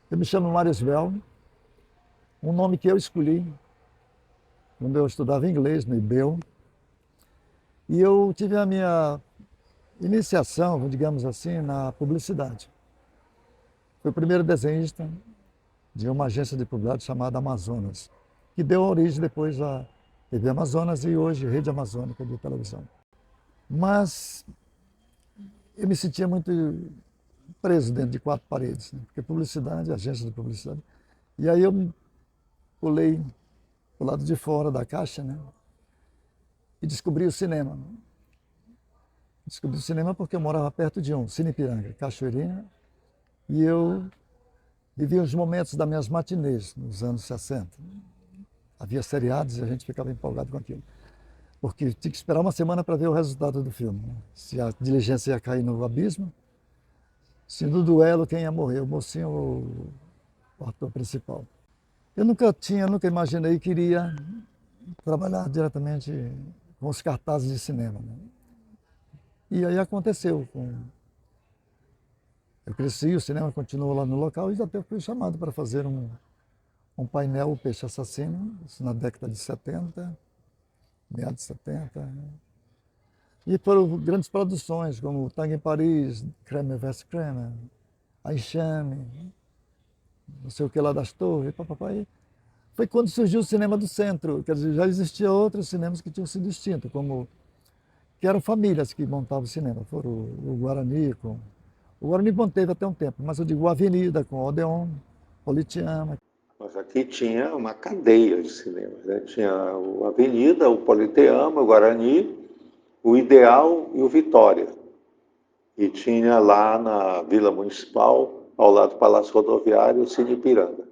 Eu me chamo Mário Svel, um nome que eu escolhi quando eu estudava inglês no IBEL. E eu tive a minha iniciação, digamos assim, na publicidade. Fui o primeiro desenhista de uma agência de publicidade chamada Amazonas, que deu origem depois à TV Amazonas e hoje Rede Amazônica de televisão. Mas eu me sentia muito preso dentro de quatro paredes, né? Porque publicidade, agência de publicidade. E aí eu pulei pro lado de fora da caixa, né? E descobri o cinema. Descobri o cinema porque eu morava perto de um, Cine Ipiranga, Cachoeirinha, e eu vivia os momentos das minhas matinês nos anos 60. Havia seriados e a gente ficava empolgado com aquilo. Porque tinha que esperar uma semana para ver o resultado do filme, né? Se a diligência ia cair no abismo, se no duelo quem ia morrer, o mocinho ou o ator principal. Eu nunca imaginei que iria trabalhar diretamente com os cartazes de cinema, né? E aí aconteceu. Eu cresci, o cinema continuou lá no local e até fui chamado para fazer um painel, O Peixe Assassino, isso na década de 70, meados de 70. E foram grandes produções, como Tango em Paris, Kramer vs. Kramer, A Enxame, não sei o que lá das Torres, papai. Foi quando surgiu o cinema do centro, quer dizer, já existiam outros cinemas que tinham sido extintos, que eram famílias que montavam o cinema. Foram o Guarani, o Guarani manteve até um tempo, mas eu digo a Avenida, com o Odeon, Politeama. Mas aqui tinha uma cadeia de cinemas, né? Tinha a Avenida, o Politeama, o Guarani, o Ideal e o Vitória. E tinha lá na Vila Municipal, ao lado do Palácio Rodoviário, o Cine Ipiranga,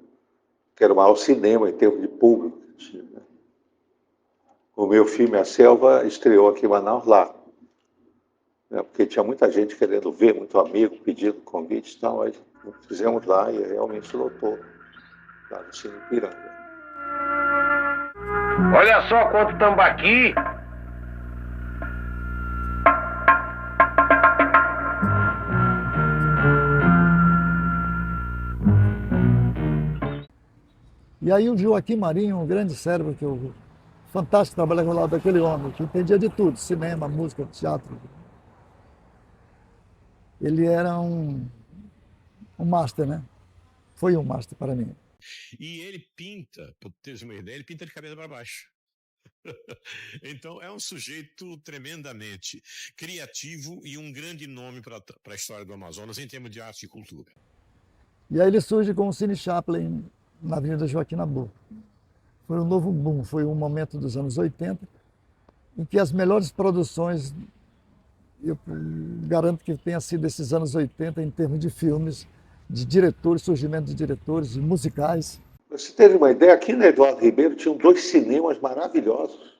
que era o maior cinema em termos de público que tinha, né? O meu filme A Selva estreou aqui em Manaus lá, né? Porque tinha muita gente querendo ver, muito amigo pedindo convite e tal. Aí fizemos lá e realmente lotou lá no Cine Ipiranga. Olha só quanto tambaqui! E aí o Joaquim Marinho, um grande cérebro, fantástico trabalhar ao lado daquele homem, que entendia de tudo, cinema, música, teatro. Ele era um master, né? Foi um master para mim. E ele pinta, para ter uma ideia, ele pinta de cabeça para baixo. Então é um sujeito tremendamente criativo e um grande nome para a história do Amazonas em termos de arte e cultura. E aí ele surge com o Cine Chaplin na Avenida Joaquim Nabuco. Foi um novo boom, foi um momento dos anos 80 em que as melhores produções, eu garanto que tenha sido esses anos 80 em termos de filmes, de diretores, surgimento de diretores, de musicais. Você teve uma ideia, aqui na Eduardo Ribeiro tinham dois cinemas maravilhosos.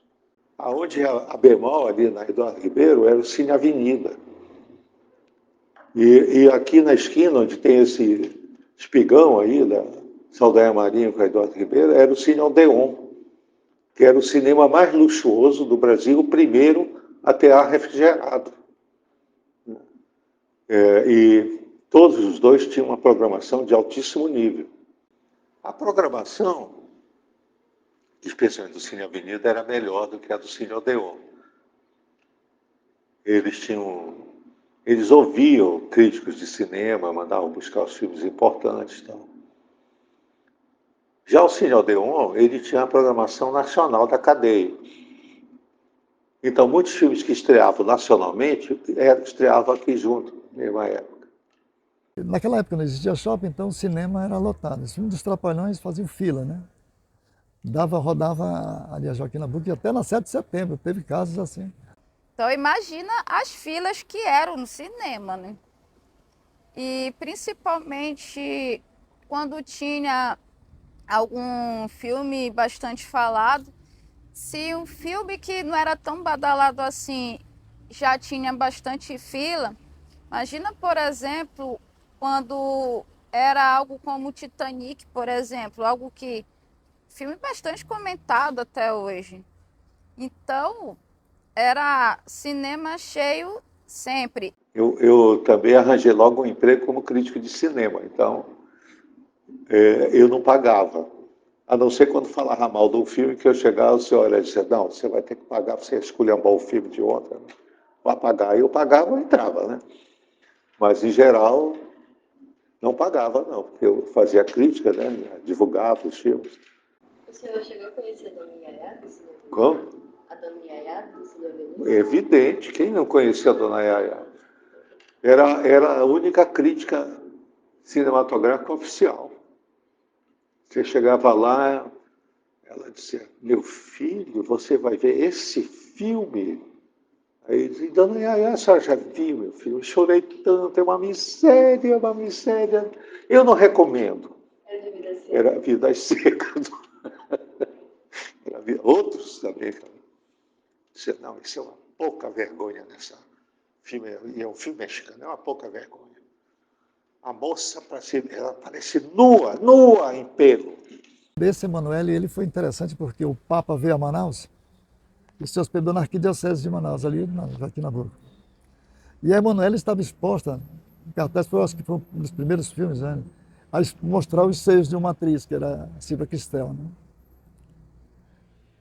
Aonde a bemol ali na Eduardo Ribeiro era o Cine Avenida. E aqui na esquina, onde tem esse espigão aí, da Saldanha Marinho com a Eduardo Ribeiro, era o Cine Odeon, que era o cinema mais luxuoso do Brasil, o primeiro a ter ar refrigerado. E todos os dois tinham uma programação de altíssimo nível. A programação, especialmente do Cine Avenida, era melhor do que a do Cine Odeon. Eles ouviam críticos de cinema, mandavam buscar os filmes importantes e tal. Já o Cine Odeon, ele tinha a programação nacional da cadeia. Então, muitos filmes que estreavam nacionalmente, estreavam aqui junto, na mesma época. Naquela época não existia shopping, então o cinema era lotado. Os filmes dos Trapalhões faziam fila, né? rodava ali a Joaquim Nabuco, e até na 7 de setembro, teve casos assim. Então imagina as filas que eram no cinema, né? E principalmente quando tinha algum filme bastante falado, se um filme que não era tão badalado assim já tinha bastante fila, imagina, por exemplo, quando era algo como Titanic, por exemplo, algo que filme bastante comentado até hoje. Então, era cinema cheio sempre. Eu também arranjei logo um emprego como crítico de cinema, então eu não pagava. A não ser quando falava mal de um filme, que eu chegava, o senhor olha e dizia, não, você vai ter que pagar, você esculhambar o filme de outra, né? Vai pagar. Eu pagava, eu entrava, né? Mas, em geral, não pagava, não, porque eu fazia crítica, né? Divulgava os filmes. O senhor chegou a conhecer a Dona Yaya do cinema? Como? A Dona Yaya do cinema? Evidente, quem não conhecia a Dona Yaya? Era a única crítica cinematográfica oficial. Você chegava lá, ela dizia, meu filho, você vai ver esse filme? Aí eu dizia, Dona Yaya, a senhora já viu, meu filho? Eu chorei tanto, é uma miséria, uma miséria. Eu não recomendo. Era de vida seca. Era Vidas Secas. Outros também. Dizia, não, isso é uma pouca vergonha nessa filme. E é um filme mexicano, é uma pouca vergonha. A moça, ela parece nua em pelo. Esse Emanuele, ele foi interessante porque o Papa veio a Manaus e se hospedou na Arquidiocese de Manaus, ali na Joaquim Nabuco. E a Emanuele estava exposta, em cartaz, acho que foi um dos primeiros filmes, né, a mostrar os seios de uma atriz, que era a Silvia Cristel. Né?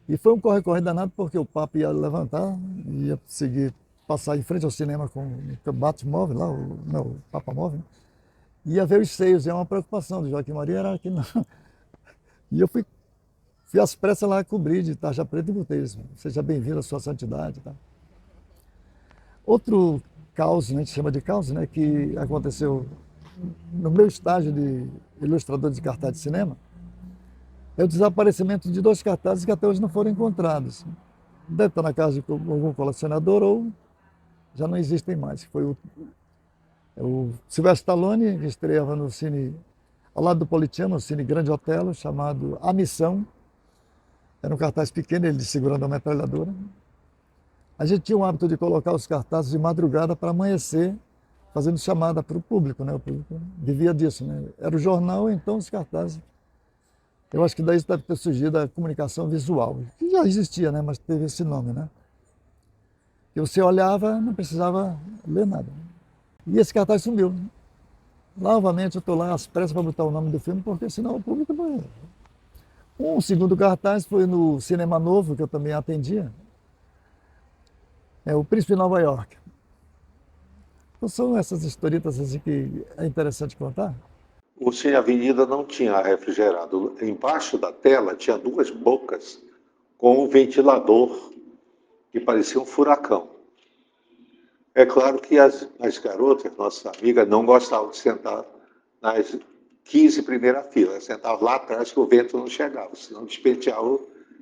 E foi um corre-corre danado porque o Papa ia levantar, ia seguir, passar em frente ao cinema com o Batmóvel, lá, o Papa Móvel, né? Ia ver os seios, e é uma preocupação do Joaquim Maria, era que não. E eu fui às pressas lá cobrir de tarja preta e botei isso. Seja bem-vindo à sua santidade. Tá? Outro caos, né, a gente chama de caos, né, que aconteceu no meu estágio de ilustrador de cartaz de cinema, é o desaparecimento de 2 cartazes que até hoje não foram encontrados. Deve estar na casa de algum colecionador ou já não existem mais. Foi o Sylvester Stallone, que estreava no cine, ao lado do Politeama, no Cine Grande Otelo, chamado A Missão. Era um cartaz pequeno, ele segurando a metralhadora. A gente tinha o hábito de colocar os cartazes de madrugada para amanhecer, fazendo chamada para o público, né? O público vivia disso, né? Era o jornal, então os cartazes. Eu acho que daí deve ter surgido a comunicação visual, que já existia, né? Mas teve esse nome, né? Que você olhava, não precisava ler nada. E esse cartaz sumiu. Novamente eu estou lá às pressas para botar o nome do filme, porque senão o público não... Um segundo cartaz foi no Cinema Novo, que eu também atendia. É o Príncipe de Nova York. Então são essas historietas assim que é interessante contar. O Cine Avenida não tinha refrigerado. Embaixo da tela tinha 2 bocas com um ventilador que parecia um furacão. É claro que as garotas, nossas amigas, não gostavam de sentar nas 15 primeiras filas. Sentavam lá atrás que o vento não chegava, senão despenteava.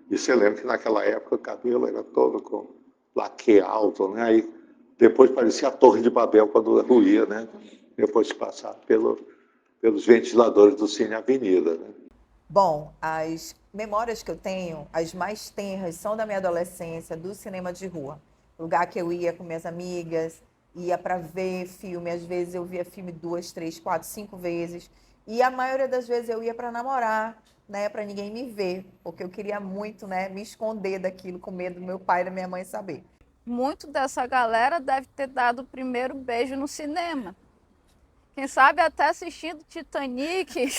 E você lembra que naquela época o cabelo era todo com laque alto, né? Aí depois parecia a Torre de Babel quando ruía, né? Depois de passar pelos ventiladores do Cine Avenida, né? Bom, as memórias que eu tenho, as mais tenras, são da minha adolescência, do cinema de rua. Lugar que eu ia com minhas amigas, ia para ver filme. Às vezes eu via filme 2, 3, 4, 5 vezes. E a maioria das vezes eu ia para namorar, né, para ninguém me ver, porque eu queria muito, né, me esconder daquilo, com medo do meu pai e da minha mãe saber. Muito dessa galera deve ter dado o primeiro beijo no cinema. Quem sabe até assistindo Titanic.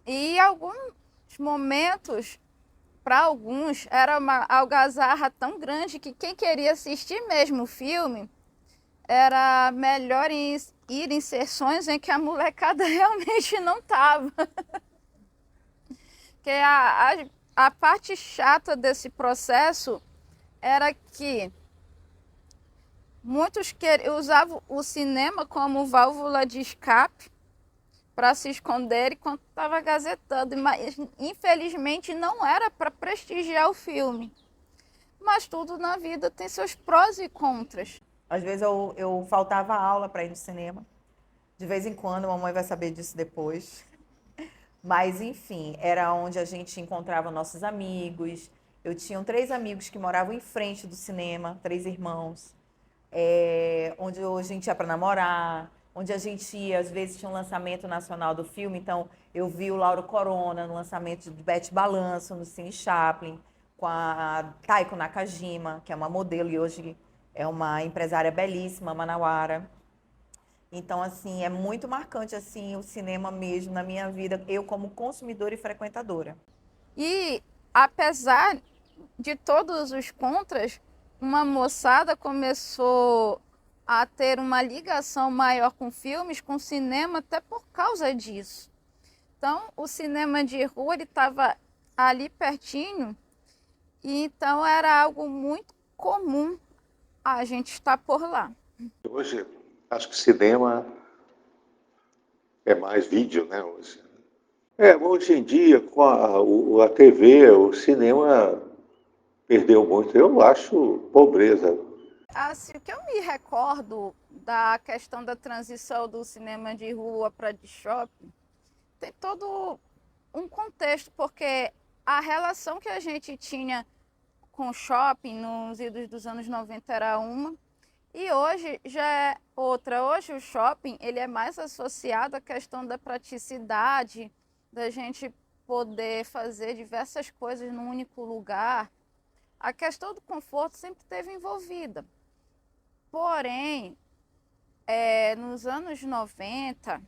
E alguns momentos, para alguns, era uma algazarra tão grande que quem queria assistir mesmo o filme era melhor ir em sessões em que a molecada realmente não estava. Porque a parte chata desse processo era que muitos usavam o cinema como válvula de escape para se esconder enquanto estava gazetando. Mas, infelizmente, não era para prestigiar o filme. Mas tudo na vida tem seus prós e contras. Às vezes eu faltava aula para ir no cinema. De vez em quando, a mamãe vai saber disso depois. Mas, enfim, era onde a gente encontrava nossos amigos. Eu tinha 3 amigos que moravam em frente do cinema, 3 irmãos. Onde a gente ia para namorar, onde a gente ia, às vezes tinha um lançamento nacional do filme, então eu vi o Lauro Corona no lançamento de Bete Balanço, no Cine Chaplin, com a Taiko Nakajima, que é uma modelo e hoje é uma empresária belíssima, manauara. Então, assim, é muito marcante assim o cinema mesmo na minha vida, eu como consumidora e frequentadora. E, apesar de todos os contras, uma moçada começou a ter uma ligação maior com filmes, com cinema, até por causa disso. Então, o cinema de rua estava ali pertinho, e então era algo muito comum a gente estar por lá. Hoje, acho que cinema é mais vídeo, né? Hoje em dia, com a TV, o cinema perdeu muito. Eu acho pobreza. Assim, o que eu me recordo da questão da transição do cinema de rua para de shopping, tem todo um contexto, porque a relação que a gente tinha com o shopping nos idos dos anos 90 era uma, e hoje já é outra. Hoje o shopping ele é mais associado à questão da praticidade, da gente poder fazer diversas coisas num único lugar. A questão do conforto sempre esteve envolvida. Porém, nos anos 90,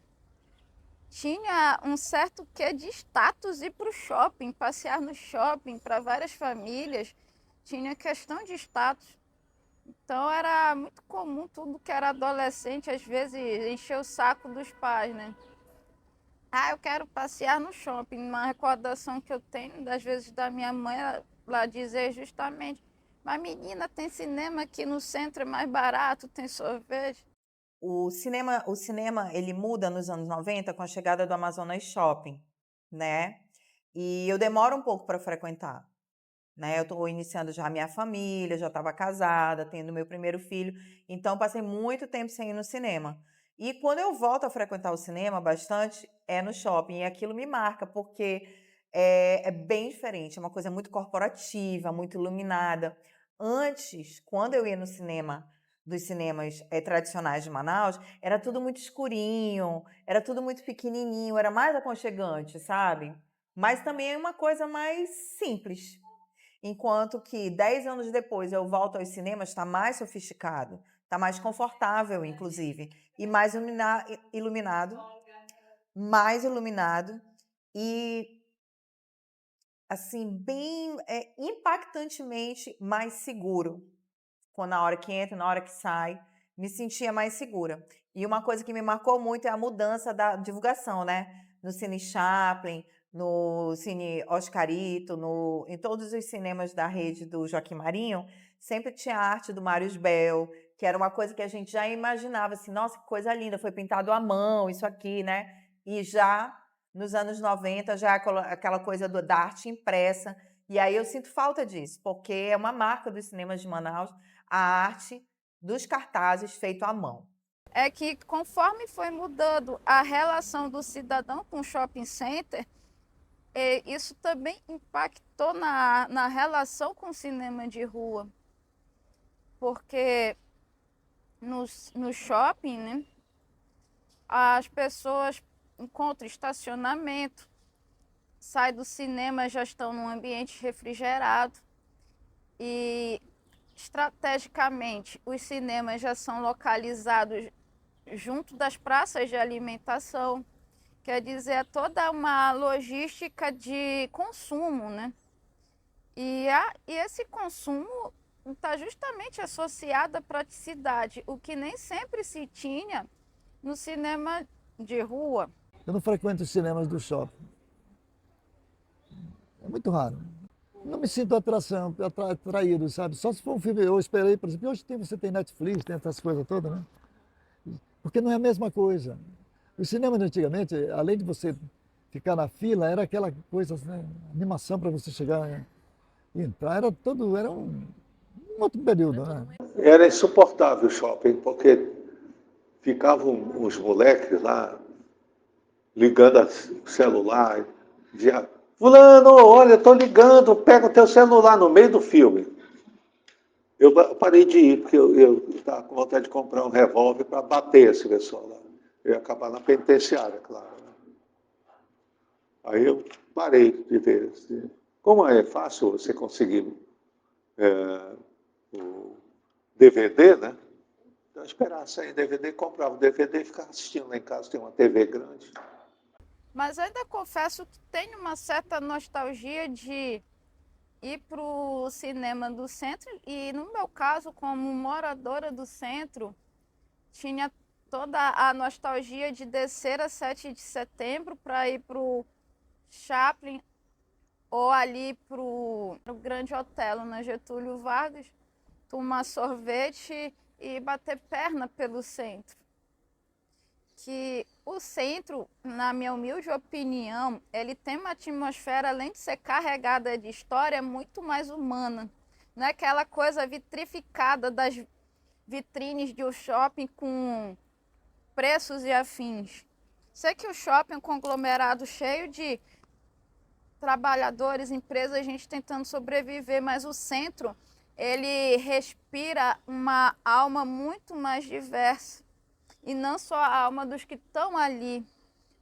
tinha um certo quê de status ir para o shopping, passear no shopping para várias famílias, tinha questão de status. Então era muito comum tudo que era adolescente, às vezes, encher o saco dos pais, né? Eu quero passear no shopping. Uma recordação que eu tenho, das vezes, da minha mãe, ela dizer justamente: mas menina, tem cinema aqui no centro, é mais barato, tem sorvete. O cinema ele muda nos anos 90 com a chegada do Amazonas Shopping, né? E eu demoro um pouco para frequentar, né? Eu estou iniciando já a minha família, já estava casada, tendo meu primeiro filho, então passei muito tempo sem ir no cinema. E quando eu volto a frequentar o cinema bastante, é no shopping, e aquilo me marca, porque é bem diferente, é uma coisa muito corporativa, muito iluminada. Antes, quando eu ia no cinema, dos cinemas tradicionais de Manaus, era tudo muito escurinho, era tudo muito pequenininho, era mais aconchegante, sabe? Mas também é uma coisa mais simples. Enquanto que 10 anos depois eu volto aos cinemas, está mais sofisticado, está mais confortável, inclusive, e mais iluminado, mais iluminado e assim bem impactantemente mais seguro. Quando na hora que entra, na hora que sai, me sentia mais segura. E uma coisa que me marcou muito é a mudança da divulgação, né? No Cine Chaplin, no Cine Oscarito, em todos os cinemas da rede do Joaquim Marinho, sempre tinha a arte do Marius Bell, que era uma coisa que a gente já imaginava, assim, nossa, que coisa linda, foi pintado à mão, isso aqui, né? E já nos anos 90, já aquela coisa da arte impressa. E aí eu sinto falta disso, porque é uma marca dos cinemas de Manaus, a arte dos cartazes feito à mão. É que conforme foi mudando a relação do cidadão com o shopping center, isso também impactou na relação com o cinema de rua. Porque no shopping, né, as pessoas encontram estacionamento, saem do cinema, já estão num ambiente refrigerado. E estrategicamente, os cinemas já são localizados junto das praças de alimentação. Quer dizer, é toda uma logística de consumo, né? E esse consumo está justamente associado à praticidade, o que nem sempre se tinha no cinema de rua. Eu não frequento os cinemas do shopping. É muito raro. Não me sinto atraído, sabe? Só se for um filme, eu esperei, por exemplo, hoje você tem Netflix, tem essas coisas todas, né? Porque não é a mesma coisa. O cinema de antigamente, além de você ficar na fila, era aquela coisa, né, animação para você chegar e entrar, era um outro período, né? Era insuportável o shopping, porque ficavam os moleques lá ligando o celular, dizia, fulano, olha, estou ligando, pega o teu celular no meio do filme. Eu parei de ir, porque eu estava com vontade de comprar um revólver para bater esse pessoal lá. Eu ia acabar na penitenciária, claro. Aí eu parei de ver. Como é fácil você conseguir o DVD, né? Então eu esperava sair DVD, comprava o DVD e ficava assistindo lá em casa, tem uma TV grande. Mas ainda confesso que tenho uma certa nostalgia de ir para o cinema do centro e, no meu caso, como moradora do centro, tinha toda a nostalgia de descer a 7 de setembro para ir para o Chaplin ou ali para o Grande Otelo, na Getúlio Vargas, tomar sorvete e bater perna pelo centro. Que o centro, na minha humilde opinião, ele tem uma atmosfera, além de ser carregada de história, muito mais humana. Não é aquela coisa vitrificada das vitrines de um shopping com preços e afins. Sei que o shopping é um conglomerado cheio de trabalhadores, empresas, a gente tentando sobreviver, mas o centro, ele respira uma alma muito mais diversa. E não só a alma dos que estão ali,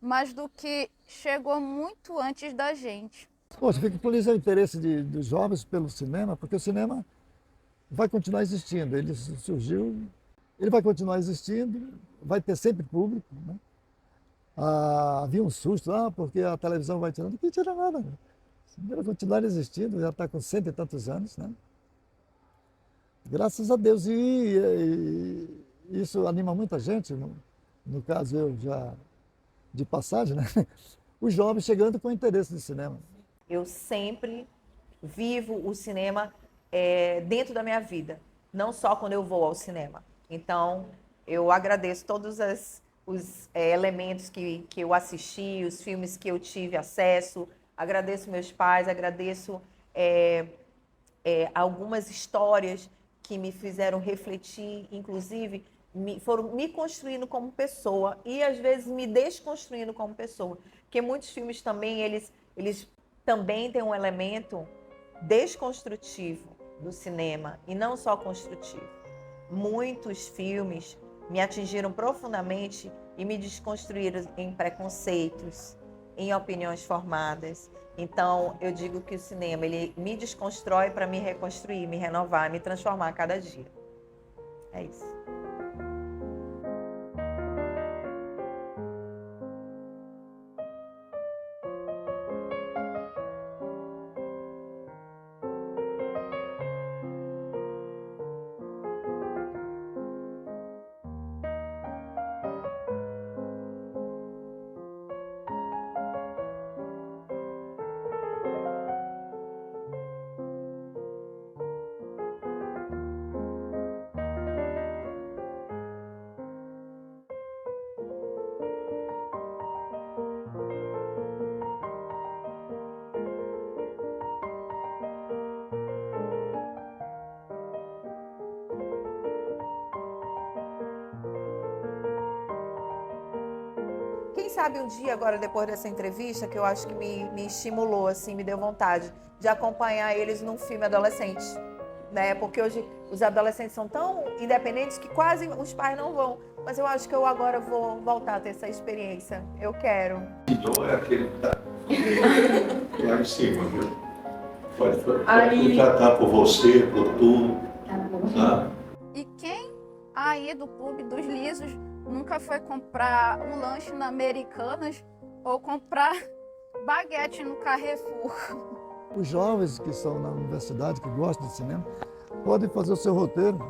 mas do que chegou muito antes da gente. Poxa, fica feliz o interesse dos jovens pelo cinema, porque o cinema vai continuar existindo. Ele surgiu, ele vai continuar existindo, vai ter sempre público, né? Havia um susto, porque a televisão vai tirando. Não tira nada. Ele vai continuar existindo, já está com 100 e tantos anos, né? Graças a Deus. E isso anima muita gente, no caso eu já de passagem, né? Os jovens chegando com interesse no cinema. Eu sempre vivo o cinema dentro da minha vida, não só quando eu vou ao cinema. Então, eu agradeço todos os elementos que eu assisti, os filmes que eu tive acesso, agradeço meus pais, agradeço algumas histórias que me fizeram refletir, inclusive foram me construindo como pessoa e às vezes me desconstruindo como pessoa. Porque muitos filmes também, eles também têm um elemento desconstrutivo do cinema e não só construtivo. Muitos filmes me atingiram profundamente e me desconstruíram em preconceitos, em opiniões formadas. Então, eu digo que o cinema, ele me desconstrói para me reconstruir, me renovar, me transformar a cada dia. É isso. Quem sabe um dia, agora, depois dessa entrevista, que eu acho que me estimulou, assim, me deu vontade de acompanhar eles num filme adolescente, né? Porque hoje os adolescentes são tão independentes que quase os pais não vão. Mas eu acho que eu agora vou voltar a ter essa experiência. Eu quero. Então é aquele que tá lá em cima, viu? Pode tratar por você, por tudo. Tá? E quem aí do Clube dos Lisos nunca foi comprar um lanche na Americanas ou comprar baguete no Carrefour? Os jovens que estão na universidade, que gostam de cinema, podem fazer o seu roteiro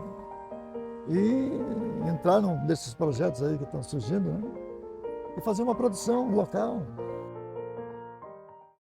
e entrar num desses projetos aí que estão surgindo, né? E fazer uma produção local.